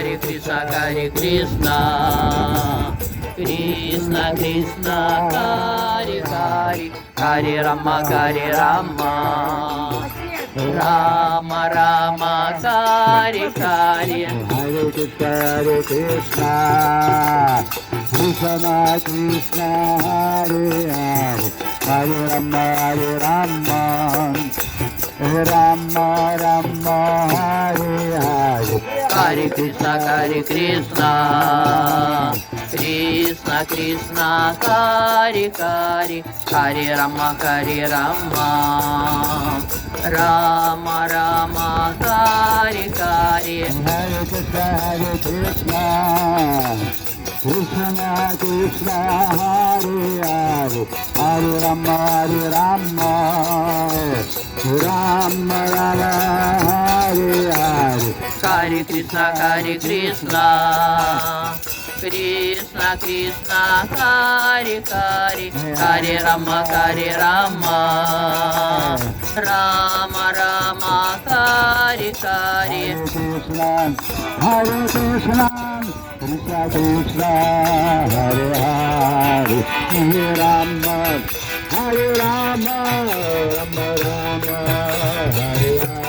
Hare Krishna Hare Krishna Krishna Krishna Hare Hare Hare Rama Hare Rama Rama Rama Hare Hare Hare Krishna Krishna Krishna Hare Hare Hare Rama Hare Rama Rama Rama Hare Hare Hare Krishna Krishna Krishna Hare Hare Hare Rama Rama Rama Hare Hare Hare Krishna Krishna Krishna Hare Hare Hare Rama Rama Rama Hare Hare Hare Krishna Krishna Krishna Hare Hare Hare Rama Rama Rama Hare Hare Hare Krishna Krishna Krishna Hare Hare Hare Rama Rama Rama Hare Hare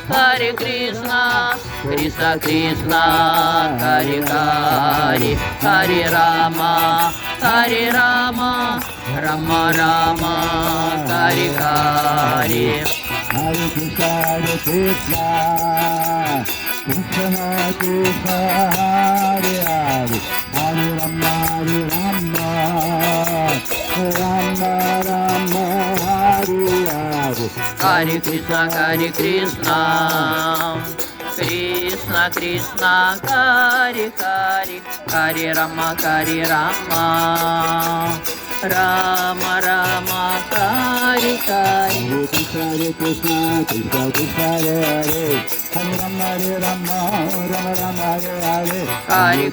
Hare Krishna Krishna Krishna Hare Hare Hare Rama Rama Rama Hare Hare Hare Krishna Krishna Krishna Krishna Hare Hare Hare Rama Rama Rama Hare Hare Hare Krishna Krishna Krishna Hare Hare Hare Rama Rama Rama Hare Hare Hare Krishna Krishna Krishna Hare Hare Hare Rama Rama Rama Hare Hare Hare